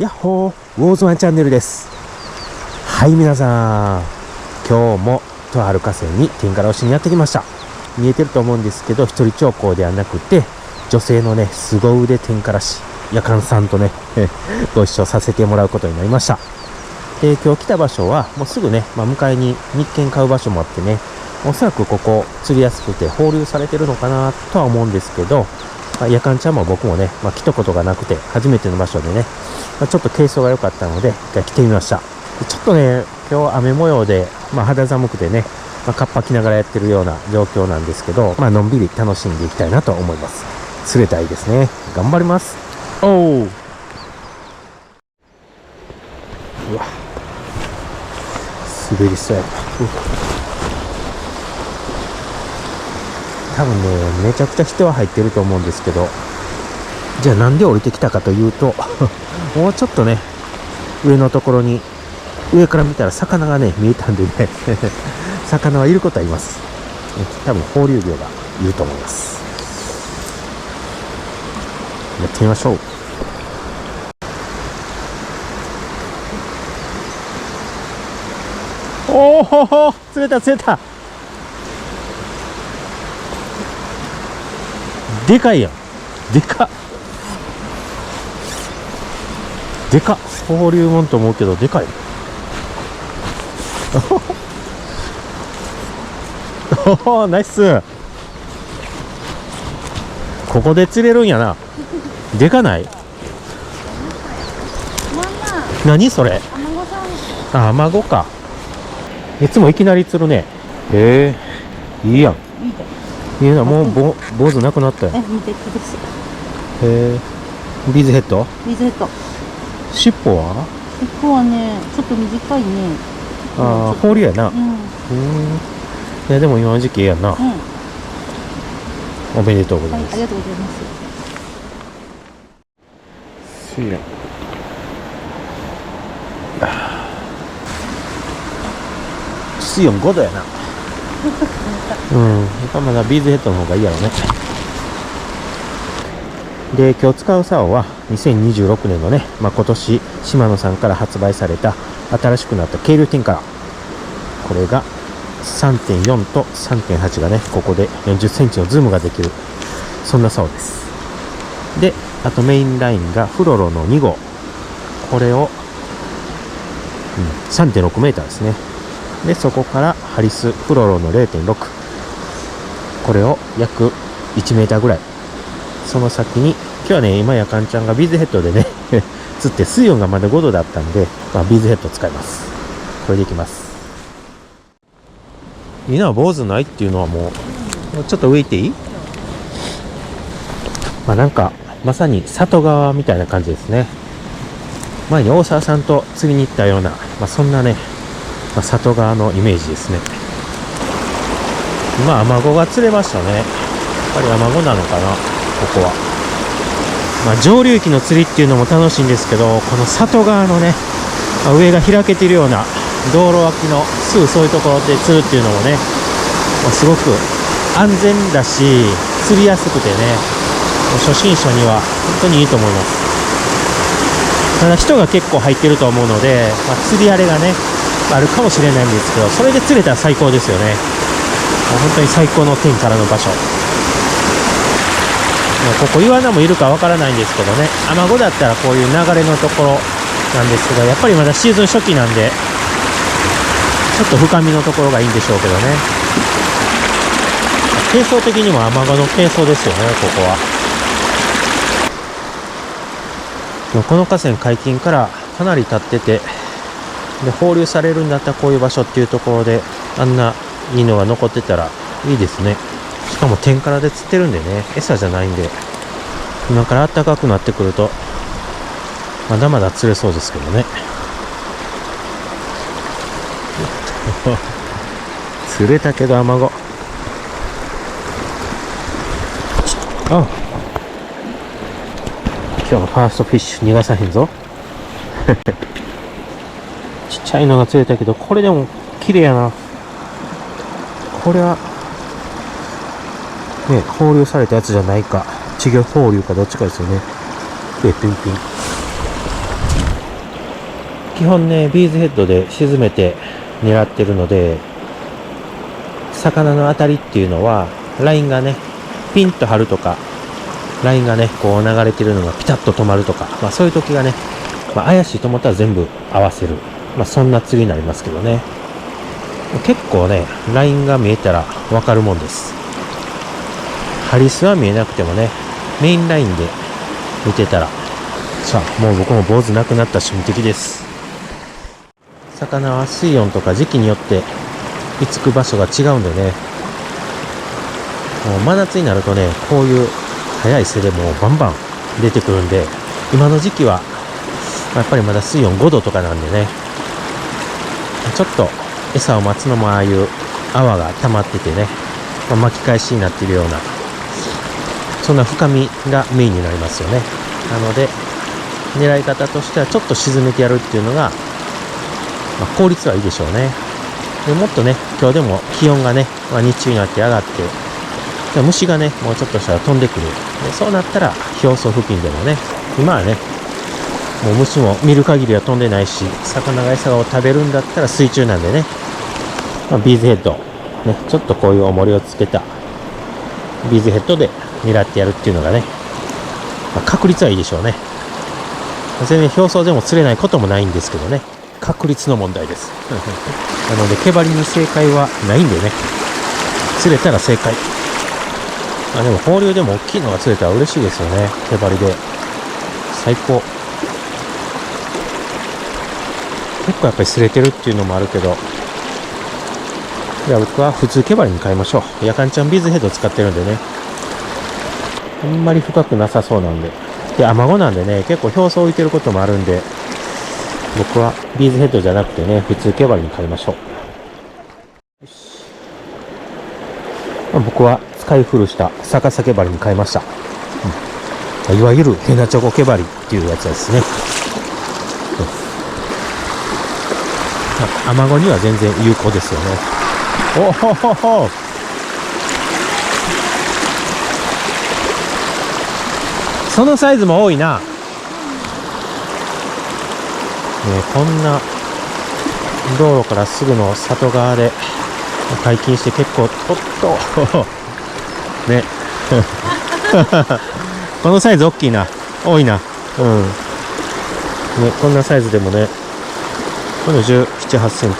やっほー、ウォーズマンチャンネルです。はい、皆さん、今日もとある河川に天から押しにやってきました。見えてると思うんですけど、一人釣行ではなくて、女性のね、凄腕天からしやかんさんとねご一緒させてもらうことになりました。今日来た場所はもうすぐね、向かいに日券買う場所もあってね、おそらくここ釣りやすくて放流されてるのかなとは思うんですけど、やかんちゃんも僕もね、来たことがなくて初めての場所でね、ちょっと軽装が良かったので一回来てみました。ちょっとね、今日雨模様で、肌寒くてね、カッパ着ながらやってるような状況なんですけど、のんびり楽しんでいきたいなと思います。釣れたいですね。頑張ります。おー、うわ、滑りそうやな。多分ね、めちゃくちゃ人は入ってると思うんですけど、じゃあなんで降りてきたかというともうちょっとね、上のところに、上から見たら魚がね見えたんでね魚はいることはいます。多分放流魚がいると思います。やってみましょう。おお、釣れた釣れた。でかいやん。でかっでかっ。放流もんと思うけどでかい。おお、ナイス。ここで釣れるんやな。でかない？何それ？あ、アマゴか。いつもいきなり釣るね。へえ、いいやん。いいな、もう坊主なくなったよ。へえ、ビーズヘッド？ビーズヘッド。尻尾は？尻尾はね、ちょっと短いね。ああ、放流やな。いや、でも今の時期ええやんな。おめでとうございます。ありがとうございます。水温。水温5度やな。うん、やっぱまだビーズヘッドの方がいいやろね。で、今日使う竿は2026年のね、今年島野さんから発売された新しくなった軽流天から、これが 3.4 と 3.8 がね、ここで40センチのズームができる、そんな竿です。で、あとメインラインがフロロの2号、これを、3.6 メーターですね。で、そこからハリスフロロの 0.6、 これを約1メーターぐらい。その先に、今日はね、今やかんちゃんがビーズヘッドでね釣って水温がまだ5度だったんで、ビーズヘッド使います。これでいきます。いいな、坊主ないっていうのはもうちょっと浮いていい？なんかまさに里川みたいな感じですね。前に大沢さんと釣りに行ったような、そんなね、里川のイメージですね。今アマゴが釣れましたね。やっぱりアマゴなのかな、ここは。上流域の釣りっていうのも楽しいんですけど、この里川のね、上が開けているような道路脇のすぐそういうところで釣るっていうのもね、すごく安全だし釣りやすくてね、初心者には本当にいいと思います。ただ人が結構入ってると思うので、釣り荒れがねあるかもしれないんですけど、それで釣れたら最高ですよね。本当に最高の天からの場所。ここイワナもいるかわからないんですけどね、アマゴだったらこういう流れのところなんですけど、やっぱりまだシーズン初期なんでちょっと深みのところがいいんでしょうけどね。傾層的にもアマゴの傾層ですよね、ここは。この河川解禁からかなり経ってて、で放流されるんだったらこういう場所っていうところであんないいのが残ってたらいいですね。しかも天からで釣ってるんでね、餌じゃないんで、今から暖かくなってくるとまだまだ釣れそうですけどね釣れたけどアマゴ、あ、今日のファーストフィッシュ逃がさへんぞちっちゃいのが釣れたけど、これでも綺麗やな。これはね、放流されたやつじゃないか、稚魚放流かどっちかですよね。ピンピン。基本ね、ビーズヘッドで沈めて狙ってるので、魚の当たりっていうのは、ラインがね、ピンと張るとか、ラインがね、こう流れてるのがピタッと止まるとか、そういう時がね、怪しいと思ったら全部合わせる。そんな釣りになりますけどね。結構ね、ラインが見えたらわかるもんです。ハリスは見えなくてもね、メインラインで見てたら、さあ、もう僕も坊主なくなったし無敵です。魚は水温とか時期によって居つく場所が違うんでね、もう真夏になるとね、こういう早い瀬でもバンバン出てくるんで、今の時期はやっぱりまだ水温5度とかなんでね、ちょっと餌を待つのもああいう泡が溜まっててね、巻き返しになっているような、そんな深みがメインになりますよね。なので狙い方としてはちょっと沈めてやるっていうのが、効率はいいでしょうね。でもっとね、今日でも気温がね、日中になって上がって、虫がね、もうちょっとしたら飛んでくる。でそうなったら表層付近でもね、今はね、もう虫も見る限りは飛んでないし、魚が餌を食べるんだったら水中なんでね、ビーズヘッド、ね、ちょっとこういう重りをつけたビーズヘッドで狙ってやるっていうのがね、確率はいいでしょうね。全然表層でも釣れないこともないんですけどね、確率の問題です。なので、毛針に正解はないんでね、釣れたら正解。でも放流でも大きいのが釣れたら嬉しいですよね、毛針で。最高。結構やっぱり擦れてるっていうのもあるけど、じゃあ僕は普通毛針に変えましょう。やかんちゃんビーズヘッド使ってるんでね、あんまり深くなさそうなんで。で、アマゴなんでね、結構表層浮いてることもあるんで、僕はビーズヘッドじゃなくてね、普通毛針に変えましょう。僕は使い古した逆さ毛針に変えました。いわゆるヘナチョコ毛針っていうやつですね。アマゴには全然有効ですよね。おほほほ。そのサイズも多いな。こんな道路からすぐの里側で解禁して結構、おっとねこのサイズ大きいな、多いな。ね、こんなサイズでもね、この17、8センチ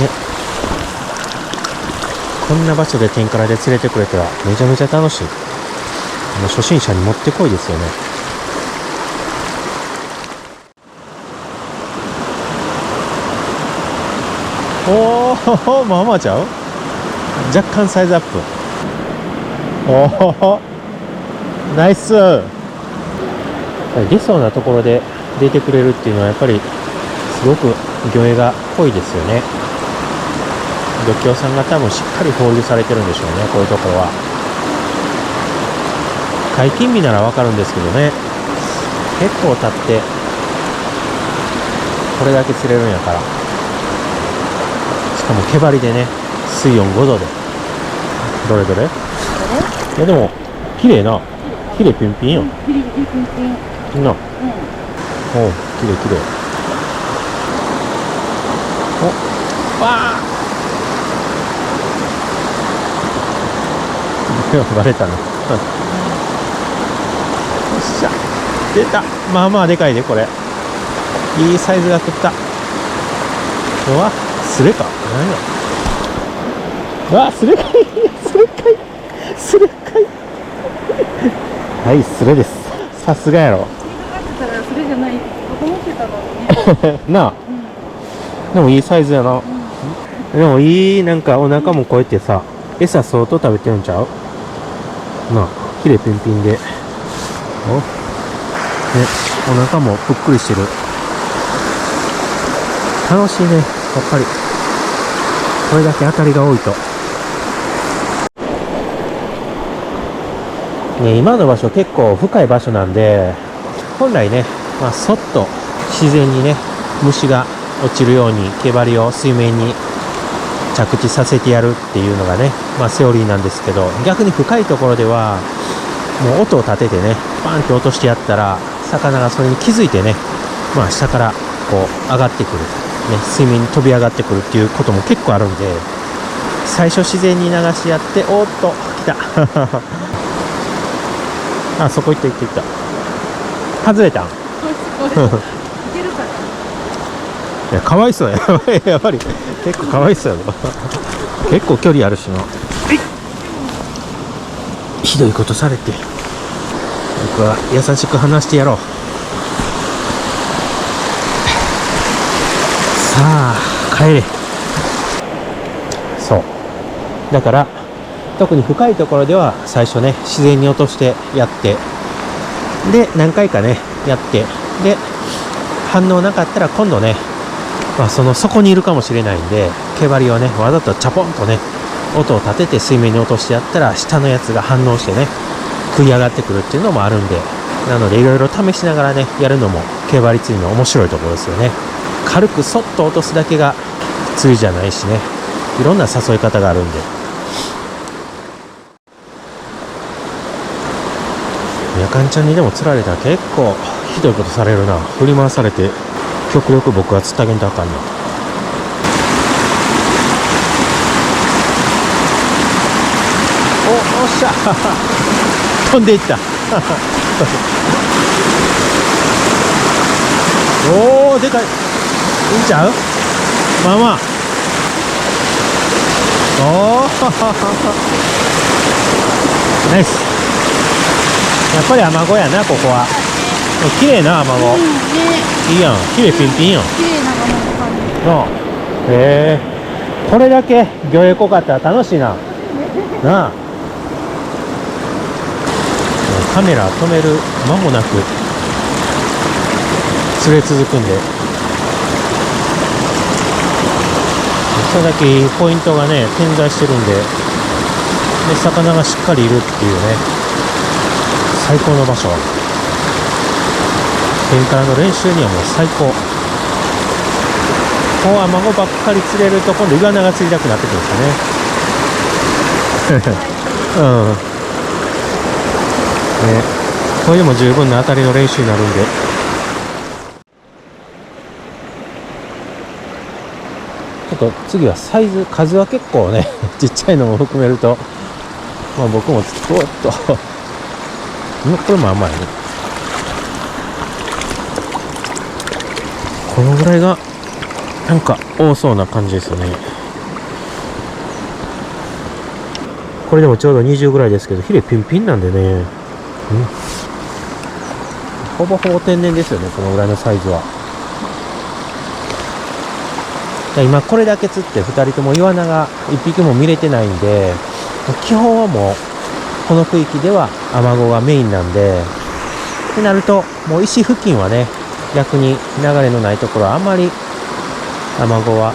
ね、こんな場所で天からで釣れてくれたらめちゃめちゃ楽しい。初心者にもってこいですよね。おお、まあまあちゃう？若干サイズアップ。おお、ナイス。出そうなところで出てくれるっていうのはやっぱりすごく魚影が濃いですよね。漁協さんが多分しっかり放流されてるんでしょうね、こういうところは。解禁日ならわかるんですけどね、結構経ってこれだけ釣れるんやから。しかも毛針でね、水温5度で。どれどれ？いやでも綺麗な、綺麗ピンピンよ。ピリピリピンピン。な、うん。おう、綺麗綺麗。お、わあバレたな。よっしゃ、出た。まあまあでかいで、これ。いいサイズが食った。うわ、スレか。何や。うわ、スレかい。スレかい。スレかい。はい、スレです。さすがやろ。たらそれじゃない。僕思ってたのにね。なあ、でもいいサイズやな。でもいい、なんかお腹もこうやってさ、餌相当食べてるんちゃう？なあ、きれいピンピンで。ね、お腹もぷっくりしてる。楽しいね、やっぱり。これだけ当たりが多いと。ね、今の場所結構深い場所なんで、本来ね、そっと自然にね、虫が落ちるように毛針を水面に着地させてやるっていうのがね、セオリーなんですけど、逆に深いところではもう音を立ててね、バンって落としてやったら魚がそれに気づいてね、まあ下からこう上がってくる、ね、水面に飛び上がってくるっていうことも結構あるんで、最初自然に流しやって、おーっと来たあ、そこ行った行った行った、外れたんこれいけるかないや、かわいそうややっぱり結構かわいそうやろ結構距離あるしな。ひどいことされて、僕は優しく話してやろう。さあ帰れ。そうだから特に深いところでは最初ね、自然に落としてやって、で何回かねやって、で反応なかったら今度ね、まあ、その底にいるかもしれないんで、毛針をねわざとチャポンとね音を立てて水面に落としてやったら、下のやつが反応してね食い上がってくるっていうのもあるんで、なのでいろいろ試しながらねやるのも毛針釣りの面白いところですよね。軽くそっと落とすだけが釣りじゃないしね、いろんな誘い方があるんで。やかんちゃんにでも釣られたら結構ひどいことされるな。振り回されて極力僕は釣ってあげんとあかんな。おっしゃ飛んでいったおおでかい、いいんちゃう、まあまあ、おおナイス。やっぱりアマゴやな、ここは。綺麗なアマゴ、ね、いいやん、綺麗ピンピンやん綺麗なもの感じ。なあ。へえ、これだけ魚影濃かったら楽しいな。なあ、カメラ止める間もなく釣れ続くんで、それだけいいポイントがね点在してるんで、魚がしっかりいるっていうね、最高の場所。天からの練習にはもう最高。こうアマゴばっかり釣れると今度イワナが釣りたくなってくるんですよねうんね、これでも十分な当たりの練習になるんで。ちょっと次はサイズ、数は結構ねちっちゃいのも含めると、まあ僕もおっとこれも甘いね。このぐらいがなんか多そうな感じですよね。これでもちょうど20ぐらいですけど、ヒレピンピンなんでね、ほぼほぼ天然ですよね、このぐらいのサイズは。今これだけ釣って2人ともイワナが1匹も見れてないんで、基本はもうこの区域ではアマゴがメインなんで、ってなるともう石付近はね、逆に流れのないところはあんまりアマゴは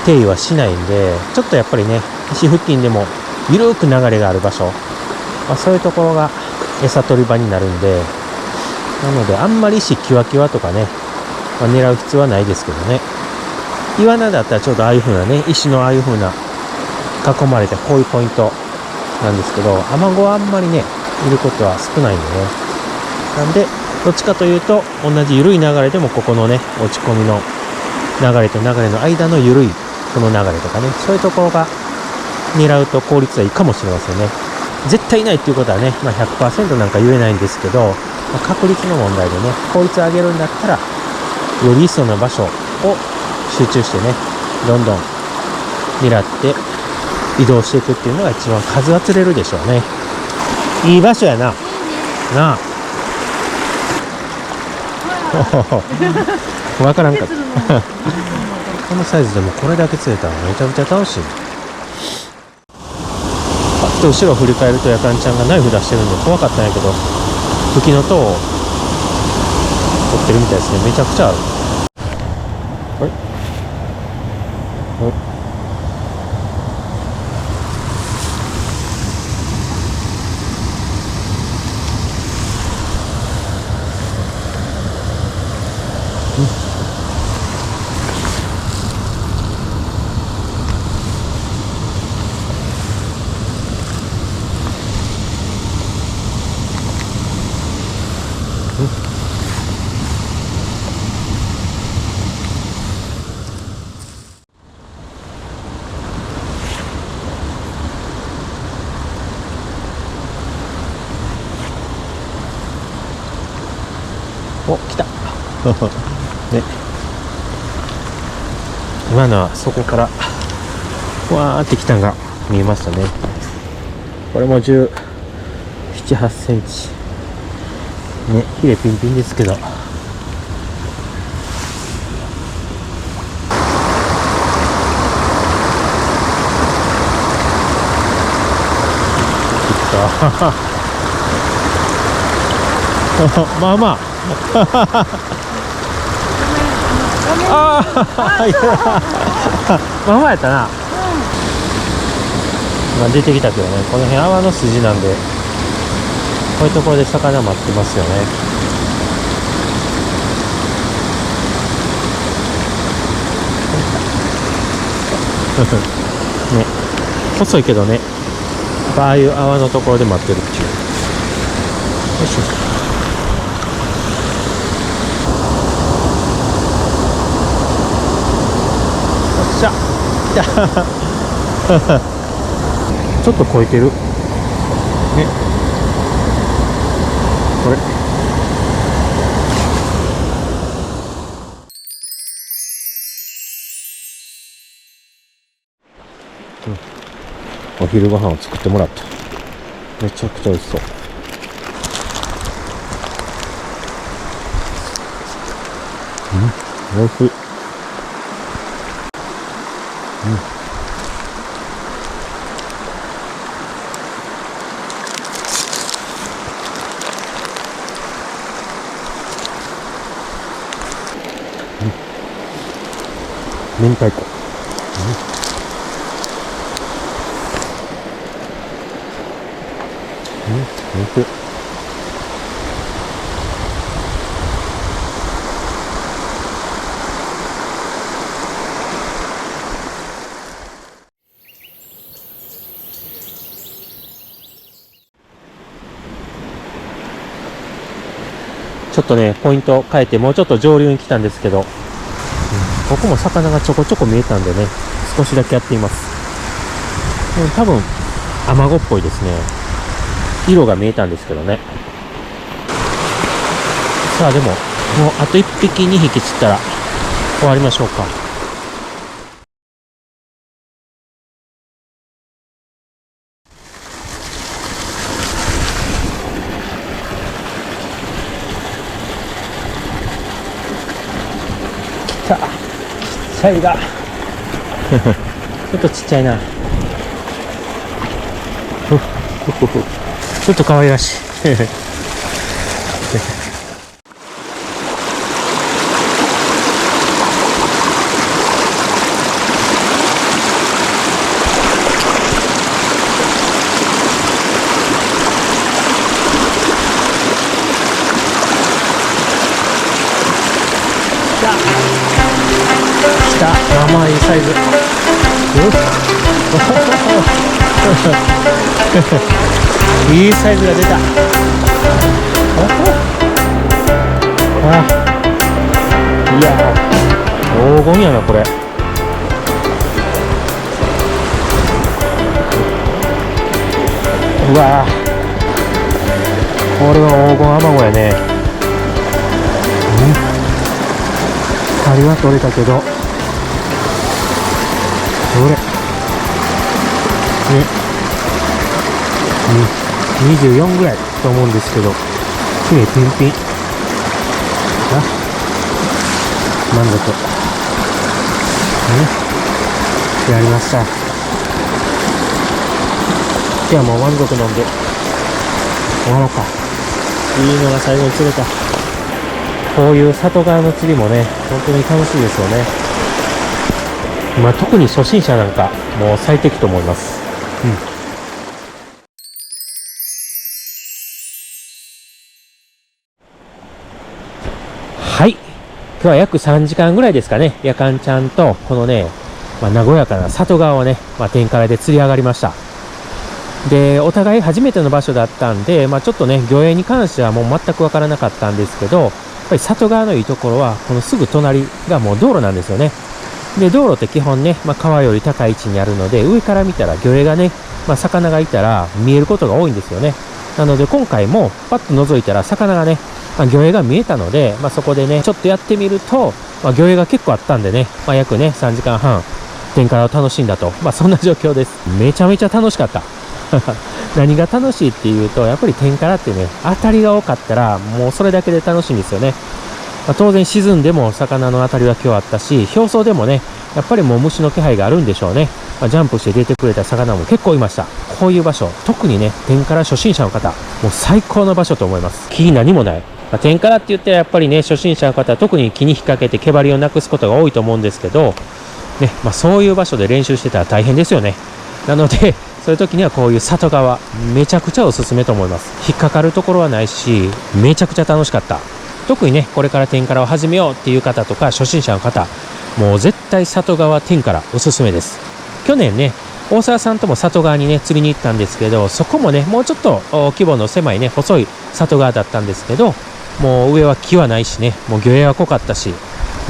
定位はしないんで、ちょっとやっぱりね石付近でも緩く流れがある場所、そういうところが餌取り場になるんで、なのであんまり石キワキワとかね、狙う必要はないですけどね。イワナだったらちょうどああいう風なね、石のああいう風な囲まれてこういうポイントなんですけど、アマゴはあんまりねいることは少ないんでね。なんでどっちかというと同じ緩い流れでもここのね落ち込みの流れと流れの間の緩いこの流れとかね、そういうところが狙うと効率はいいかもしれませんね。絶対ないっていうことはね、100% なんか言えないんですけど、確率の問題でね、効率を上げるんだったらより一層の場所を集中してね、どんどん狙って移動していくっていうのが一番数は釣れるでしょうね。いい場所やな。なあ。わからんかった。このサイズでもこれだけ釣れたらめちゃめちゃ楽しい。パッと後ろを振り返るとやかんちゃんがナイフ出してるんで怖かったんやけど、吹きの塔を取ってるみたいですね。めちゃくちゃある。あれ？来たね、今のはそこからわーって来たんが見えましたね。これも17、8センチね、ヒレピンピンですけど、来たまあまあああ、いやまあまあやったな。まあ出てきたけどね、この辺泡の筋なんで、こういうところで魚待ってますよね。ね、細いけどね、ああいう泡のところで待ってるっていう。よいしょ。ちょっと超えてるね、これお昼ご飯を作ってもらった。めちゃくちゃ美味しそう。美味しい。明太子。おいしい。ちょっとね、ポイント変えて、もうちょっと上流に来たんですけど、ここも魚がちょこちょこ見えたんでね、少しだけやっています。多分、アマゴっぽいですね。色が見えたんですけどね。さあ、でも、もうあと1匹、2匹釣ったら終わりましょうか。来た。ちっちゃいが。ちょっとちっちゃいな。ちょっと可愛らしい。来た。まあまあいいサイズ。いいサイズが出た。いや黄金やなこれ。うわこれは黄金アマゴやね。針は取れたけど、どれね、24ぐらいと思うんですけど、きれいピンピンあ、満足やりました。じゃあもう満足なんで終わろうか。いいのが最後に釣れた。こういう里側の釣りもね、本当に楽しいですよね。まあ特に初心者なんかもう最適と思います。はい。今日は約3時間ぐらいですかね。やかんちゃんと、このね、和やかな里側をね、天からで釣り上がりました。で、お互い初めての場所だったんで、ちょっとね、魚影に関してはもう全くわからなかったんですけど、やっぱり里側のいいところは、このすぐ隣がもう道路なんですよね。で、道路って基本ね、川より高い位置にあるので、上から見たら魚影がね、魚がいたら見えることが多いんですよね。なので今回もパッと覗いたら魚がね、魚影が見えたので、そこでね、ちょっとやってみると、魚影が結構あったんでね、約ね、3時間半、天からを楽しんだと。そんな状況です。めちゃめちゃ楽しかった。何が楽しいっていうと、やっぱり天からってね、当たりが多かったら、もうそれだけで楽しいんですよね。当然沈んでも魚の当たりは今日あったし、表層でもね、やっぱりもう虫の気配があるんでしょうね。ジャンプして出てくれた魚も結構いました。こういう場所、特にね、天から初心者の方、もう最高の場所と思います。木に何もない。天からって言ってやっぱりね、初心者の方は特に木に引っ掛けて毛針をなくすことが多いと思うんですけど、ね、そういう場所で練習してたら大変ですよね。なので、そういう時にはこういう里側、めちゃくちゃおすすめと思います。引っかかるところはないし、めちゃくちゃ楽しかった。特にね、これから天からを始めようっていう方とか、初心者の方、もう絶対里側天からおすすめです。去年ね、大沢さんとも里側にね、釣りに行ったんですけど、そこもね、もうちょっと規模の狭いね、細い里側だったんですけど、もう上は木はないしね、もう魚影は濃かったし、も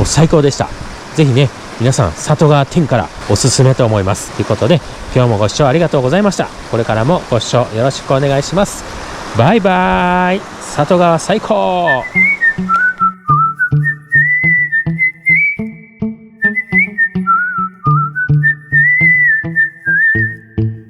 う最高でした。ぜひね、皆さん、里側天からおすすめと思います。ということで、今日もご視聴ありがとうございました。これからもご視聴よろしくお願いします。バイバーイ。里側最高。